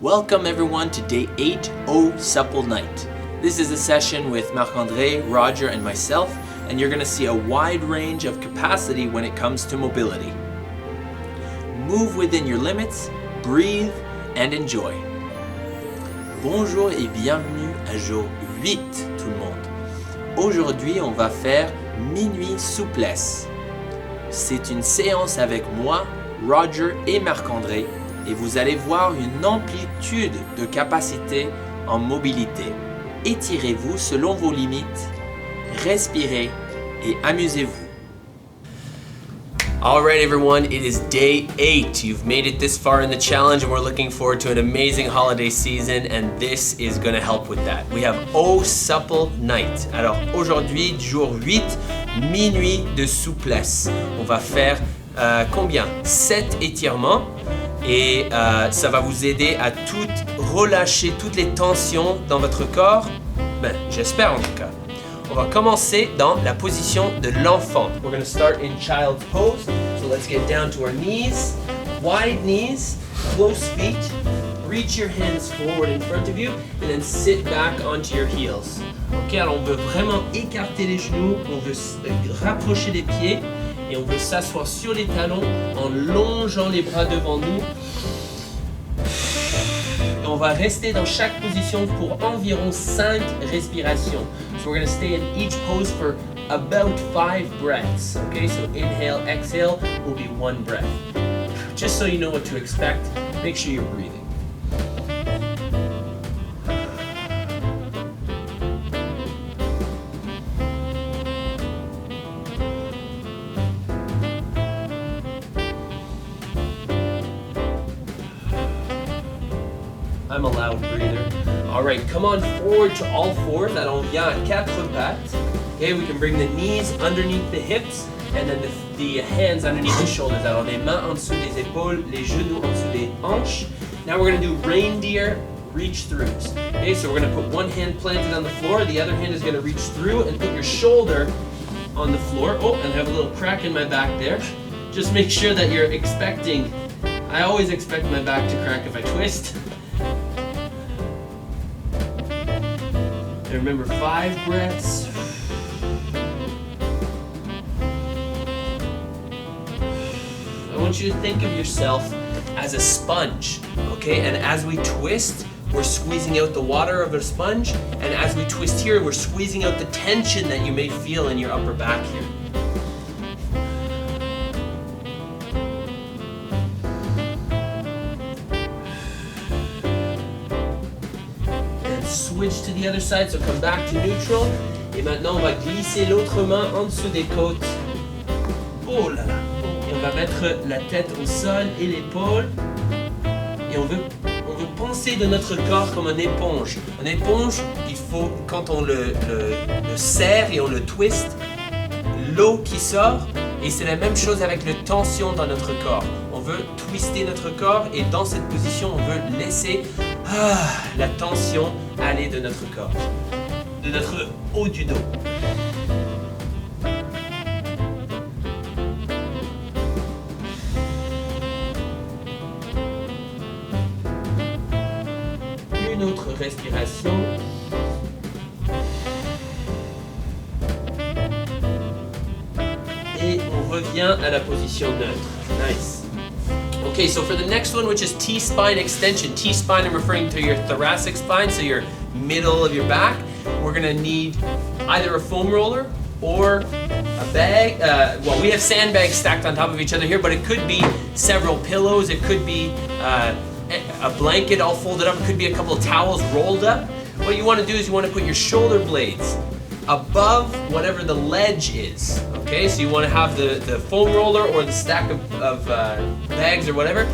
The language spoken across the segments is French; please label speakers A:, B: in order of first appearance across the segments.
A: Welcome everyone to day 8 au Supple Night. This is a session with Marc-André, Roger, and myself, and you're going to see a wide range of capacity when it comes to mobility. Move within your limits, breathe, and enjoy. Bonjour et bienvenue à jour 8 tout le monde. Aujourd'hui, on va faire minuit souplesse. C'est une séance avec moi, Roger et Marc-André, et vous allez voir une amplitude de capacités en mobilité. Étirez-vous selon vos limites, respirez et amusez-vous. All right, everyone, it is day 8. You've made it this far in the challenge, and we're looking forward to an amazing holiday season, and this is going to help with that. We have Au Supple Night. Alors aujourd'hui, jour 8, minuit de souplesse. On va faire combien? 7 étirements, et ça va vous aider à relâcher toutes les tensions dans votre corps. J'espère en tout cas. On va commencer dans la position de l'enfant. We're going to start in child's pose. So let's get down to our knees. Wide knees, close feet. Reach your hands forward in front of you and then sit back onto your heels. Ok, alors on veut vraiment écarter les genoux, on veut rapprocher les pieds et on veut s'asseoir sur les talons en longeant les bras devant nous. Et on va rester dans chaque position pour environ 5 respirations. So we're going to stay in each pose for about 5 breaths. Okay, so inhale, exhale will be 1 breath. Just so you know what to expect, make sure you're breathing. I'm a loud breather. All right, come on forward to all fours. Alors on vient à 4 pattes. Okay, we can bring the knees underneath the hips and then the hands underneath the shoulders. Alors les mains en dessous des épaules, les genoux en dessous des hanches. Now we're going to do reindeer reach-throughs. Okay, so we're going to put one hand planted on the floor, the other hand is going to reach through and put your shoulder on the floor. Oh, and I have a little crack in my back there. Just make sure that you're expecting. I always expect my back to crack if I twist. And remember, 5 breaths. I want you to think of yourself as a sponge, okay? And as we twist, we're squeezing out the water of the sponge, and as we twist here, we're squeezing out the tension that you may feel in your upper back here. Switch to the other side, so come back to neutral. Et maintenant, on va glisser l'autre main en dessous des côtes. Oh là là. Et on va mettre la tête au sol et l'épaule. Et on veut penser de notre corps comme une éponge. Une éponge, il faut, quand on le serre et on le twist, l'eau qui sort. Et c'est la même chose avec la tension dans notre corps. On veut twister notre corps et dans cette position, on veut laisser la tension aller de notre corps, de notre haut du dos. Une autre respiration. Et on revient à la position neutre. Nice. Okay, so for the next one, which is T-spine extension. T-spine, I'm referring to your thoracic spine, so your middle of your back. We're gonna need either a foam roller or a bag. Well, we have sandbags stacked on top of each other here, but it could be several pillows. It could be a blanket all folded up. It could be a couple of towels rolled up. What you wanna do is you wanna put your shoulder blades above whatever the ledge is. Okay, so you want to have the foam roller or the stack of bags or whatever,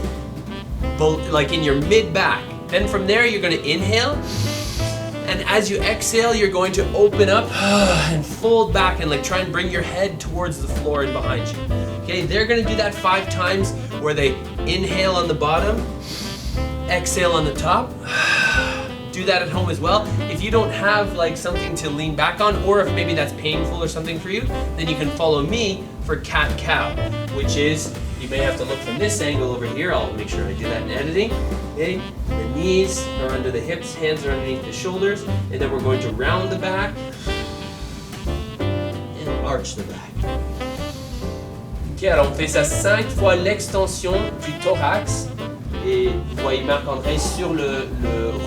A: like in your mid-back. Then from there, you're going to inhale. And as you exhale, you're going to open up and fold back and like try and bring your head towards the floor and behind you. Okay, they're going to do that 5 times where they inhale on the bottom, exhale on the top. Do that at home as well. If you don't have like something to lean back on, or if maybe that's painful or something for you, then you can follow me for cat-cow, which is you may have to look from this angle over here. I'll make sure I do that in editing. Okay, the knees are under the hips, hands are underneath the shoulders, and then we're going to round the back and arch the back. Ok, alors on fait ça 5 fois l'extension du thorax. Et vous voyez Marc-André sur le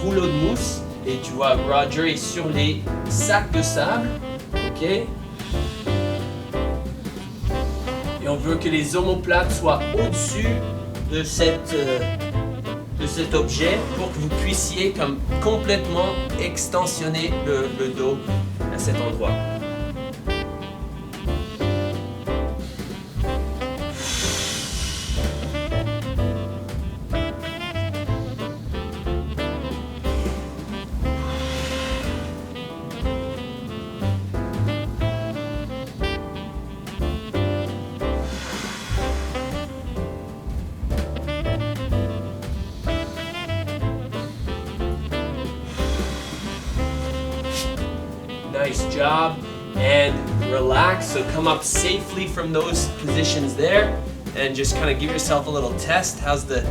A: rouleau de mousse. Et tu vois Roger est sur les sacs de sable. Ok. Et on veut que les omoplates soient au-dessus de cet objet pour que vous puissiez comme complètement extensionner le dos à cet endroit. Nice job, and relax. So come up safely from those positions there and just kind of give yourself a little test. How's the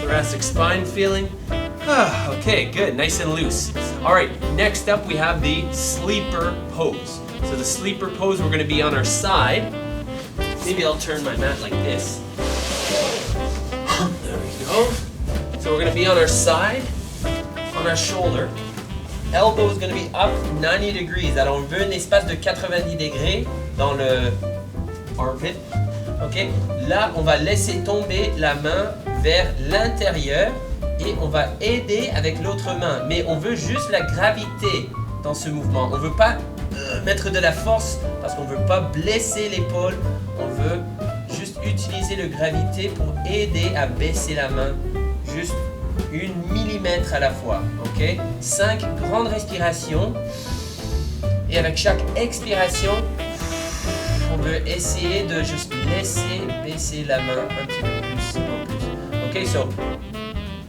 A: thoracic spine feeling? Okay, good, nice and loose. All right, next up we have the sleeper pose. So the sleeper pose, we're going to be on our side. Maybe I'll turn my mat like this. There we go. So we're going to be on our side, on our shoulder. Elbow is going to be up 90 degrees. Alors on veut un espace de 90 degrés dans le armpit. Ok. Là, on va laisser tomber la main vers l'intérieur et on va aider avec l'autre main. Mais on veut juste la gravité dans ce mouvement. On ne veut pas mettre de la force parce qu'on ne veut pas blesser l'épaule. On veut juste utiliser la gravité pour aider à baisser la main. Juste 1 millimètre à la fois, ok? 5 grandes respirations. Et avec chaque expiration, on veut essayer de juste laisser baisser la main un petit peu plus en plus. Ok, so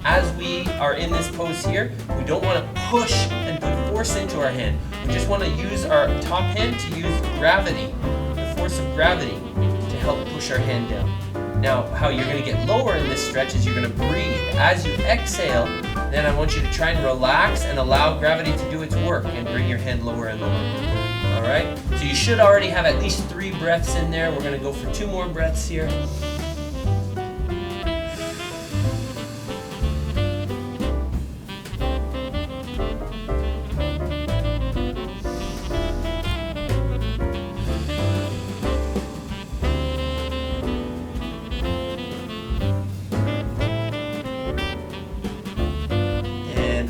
A: as we are in this pose here, we don't want to push and put force into our hand. We just want to use our top hand to use gravity, the force of gravity, to help push our hand down. Now, how you're going to get lower in this stretch is you're going to breathe. As you exhale, then I want you to try and relax and allow gravity to do its work and bring your hand lower and lower. All right? So you should already have at least 3 breaths in there. We're going to go for 2 more breaths here.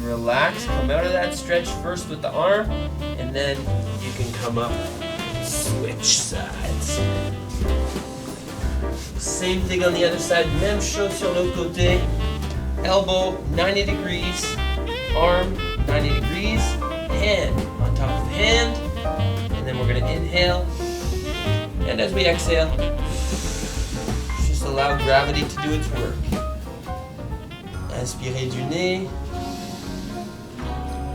A: Relax, come out of that stretch first with the arm, and then you can come up and switch sides. Same thing on the other side, même chose sur l'autre côté. Elbow 90 degrees, arm 90 degrees, hand on top of hand, and then we're going to inhale, and as we exhale, just allow gravity to do its work. Inspirez du nez.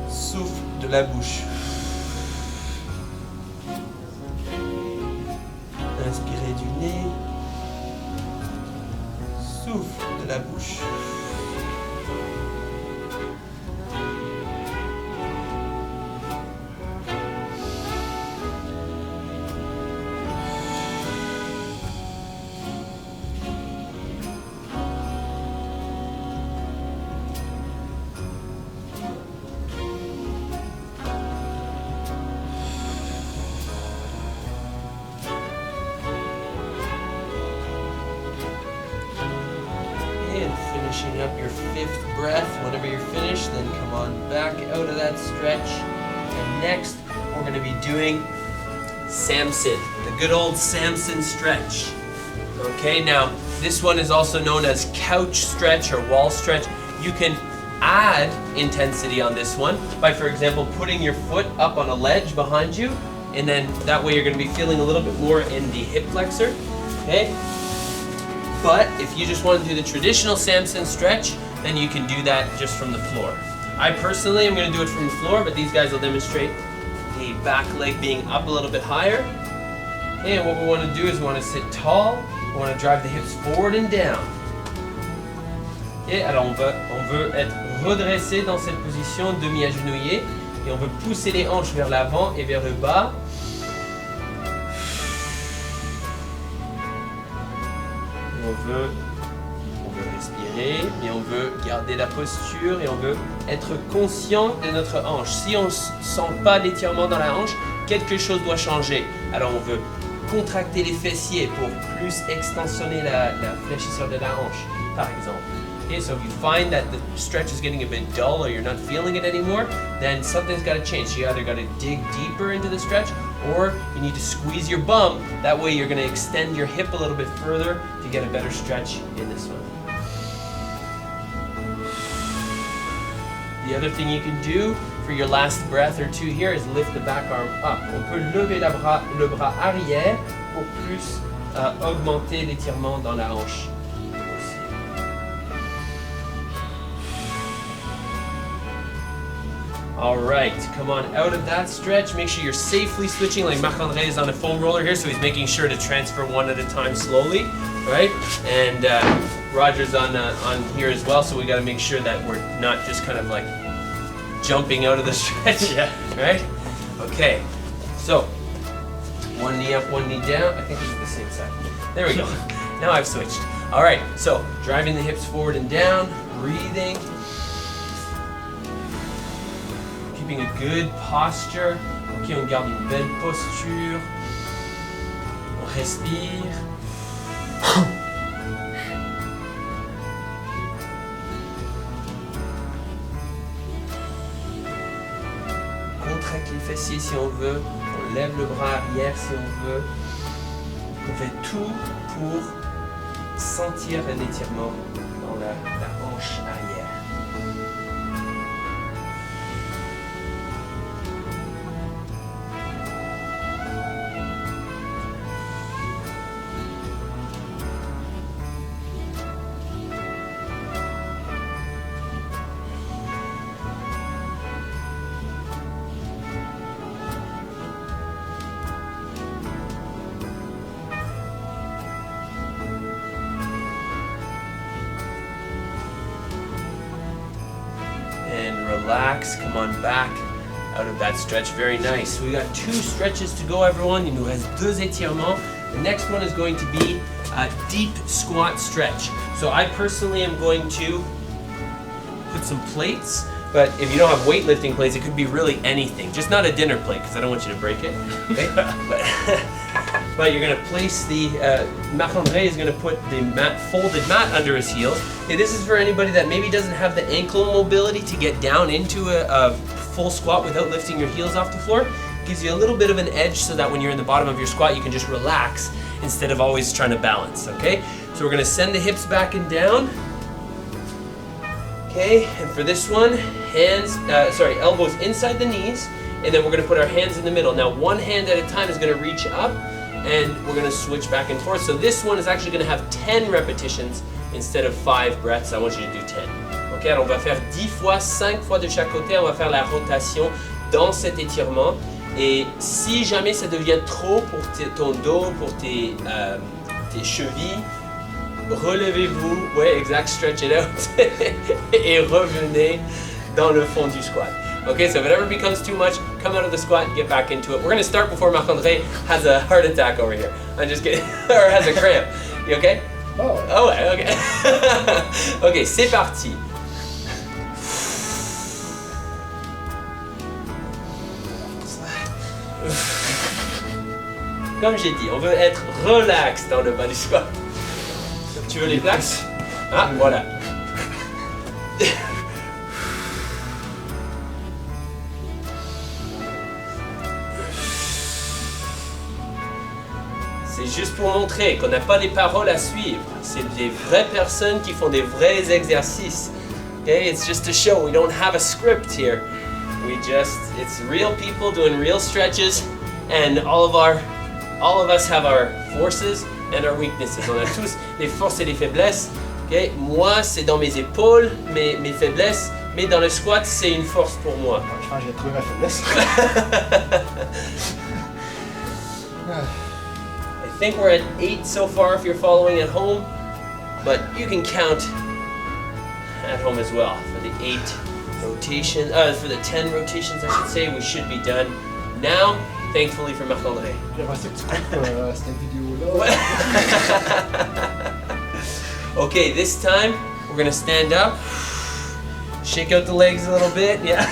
A: Souffle de la bouche. Inspirez du nez. Souffle de la bouche. Finishing up your 5th breath. Whenever you're finished, then come on back out of that stretch. And next, we're going to be doing Samson, the good old Samson stretch. Okay, now this one is also known as couch stretch or wall stretch. You can add intensity on this one by, for example, putting your foot up on a ledge behind you, and then that way you're going to be feeling a little bit more in the hip flexor. Okay. But if you just want to do the traditional Samson stretch, then you can do that just from the floor. I personally am going to do it from the floor, but these guys will demonstrate the back leg being up a little bit higher. And what we want to do is we want to sit tall I want to drive the hips forward and down. Ok, alors on veut être redressé dans cette position demi-agenouillé et on veut pousser les hanches vers l'avant et vers le bas. On veut respirer, mais on veut garder la posture et on veut être conscient de notre hanche. Si on ne sent pas l'étirement dans la hanche, quelque chose doit changer. Alors on veut contracter les fessiers pour plus extensionner la fléchisseur de la hanche, par exemple. Okay, so if you find that the stretch is getting a bit dull or you're not feeling it anymore, then something's got to change. You either got to dig deeper into the stretch or you need to squeeze your bum. That way you're going to extend your hip a little bit further to get a better stretch in this one. The other thing you can do for your last breath or two here is lift the back arm up. On peut lever le bras arrière pour plus augmenter l'étirement dans la hanche. All right, come on out of that stretch. Make sure you're safely switching, like Marc-André is on a foam roller here, so he's making sure to transfer one at a time slowly, right? And Roger's on here as well, so we got to make sure that we're not just kind of like jumping out of the stretch, yeah, right? Okay, so one knee up, one knee down. I think this is the same side. There we go. Now I've switched. All right, so driving the hips forward and down, breathing. Keeping a good posture. Ok, on garde une belle posture. On respire. Contracte les fessiers si on veut. On lève le bras arrière si on veut. On fait tout pour sentir un étirement dans la hanche arrière. Relax, come on back out of that stretch. Very nice. We got 2 stretches to go, everyone. Il nous reste 2 étirements. The next one is going to be a deep squat stretch. So I personally am going to put some plates, but if you don't have weightlifting plates, it could be really anything. Just not a dinner plate, because I don't want you to break it. Okay? But you're going to place the, Marc-André is going to put the folded mat under his heels. And this is for anybody that maybe doesn't have the ankle mobility to get down into a full squat without lifting your heels off the floor. It gives you a little bit of an edge so that when you're in the bottom of your squat, you can just relax instead of always trying to balance, okay? So we're going to send the hips back and down. Okay, and for this one, elbows inside the knees, and then we're going to put our hands in the middle. Now, one hand at a time is going to reach up, and we're going to switch back and forth. So this one is actually going to have 10 repetitions instead of 5 breaths. I want you to do 10. Ok, alors on va faire 10 fois, 5 fois de chaque côté. On va faire la rotation dans cet étirement. Et si jamais ça devient trop pour ton dos, pour tes chevilles, relevez-vous, ouais, exact, stretch it out, et revenez dans le fond du squat. Okay, so if it ever becomes too much, come out of the squat and get back into it. We're going to start before Marc-André has a heart attack over here. I'm just kidding. Or has a cramp. You okay? Oh ouais, okay. Ok, c'est parti. Comme j'ai dit, on veut être relax dans le bas du squat. Tu veux les plaques? Ah, voilà. C'est juste pour montrer qu'on n'a pas les paroles à suivre. C'est des vraies personnes qui font des vrais exercices. Okay, it's just to show we don't have a script here. It's real people doing real stretches, and all of us have our forces and our weaknesses. On a tous les forces et les faiblesses. Okay? Moi, c'est dans mes épaules, mes faiblesses, mais dans le squat, c'est une force pour moi.
B: Je pense que j'ai trouvé ma faiblesse.
A: I think we're at 8 so far if you're following at home, but you can count at home as well. For the 8 rotations, for the 10 rotations, I should say, we should be done now. Thankfully for Marc-André. Okay, this time we're gonna stand up, shake out the legs a little bit. Yeah.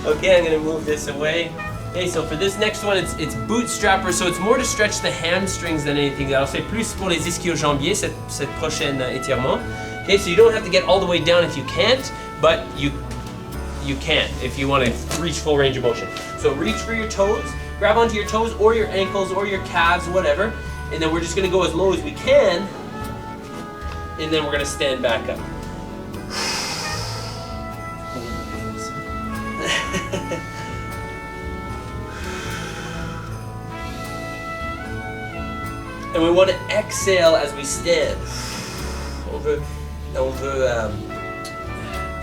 A: Okay, I'm gonna move this away. Okay, so for this next one, it's bootstrapper, so it's more to stretch the hamstrings than anything else. C'est plus pour les ischio-jambiers, cette prochaine étirement. Okay, so you don't have to get all the way down if you can't, but you can if you want to reach full range of motion. So reach for your toes, grab onto your toes or your ankles or your calves, whatever, and then we're just gonna go as low as we can, and then we're gonna stand back up. And we want to exhale as we stand. On veut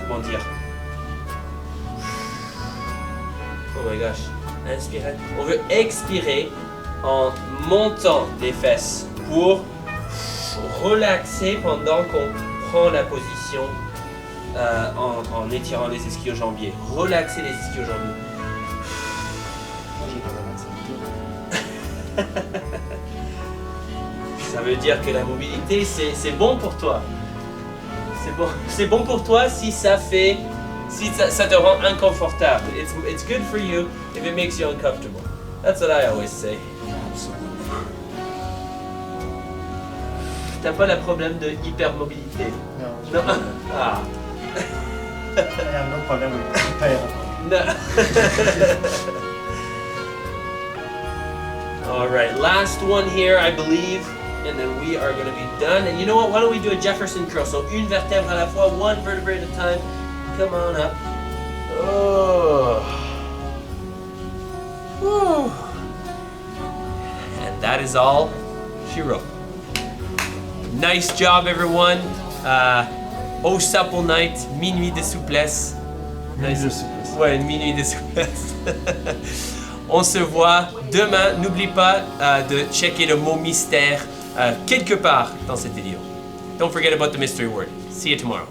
A: comment dire? Oh my gosh, inspirer. On veut expirer en montant les fesses pour relaxer pendant qu'on prend la position en étirant les ischio-jambiers. Relaxer les ischio-jambiers. Ça veut dire que la mobilité, c'est bon pour toi. C'est bon pour toi si ça te rend inconfortable. It's good for you if it makes you uncomfortable. That's what I always say. T'as pas le problème de hypermobilité? Non. Ah.
B: I have no problem with hyper.
A: No. All right, last one here, I believe. And then we are going to be done. And you know what? Why don't we do a Jefferson curl? So une vertèbre à la fois, one vertebrae at a time. Come on up. Oh. Whew. And that is all she wrote. Nice job, everyone. Au Supple Night, minuit de souplesse.
B: Minuit de souplesse.
A: Ouais, minuit de souplesse. On se voit demain. N'oublie pas de checker le mot mystère quelque part dans cette vidéo. Don't forget about the mystery word. See you tomorrow.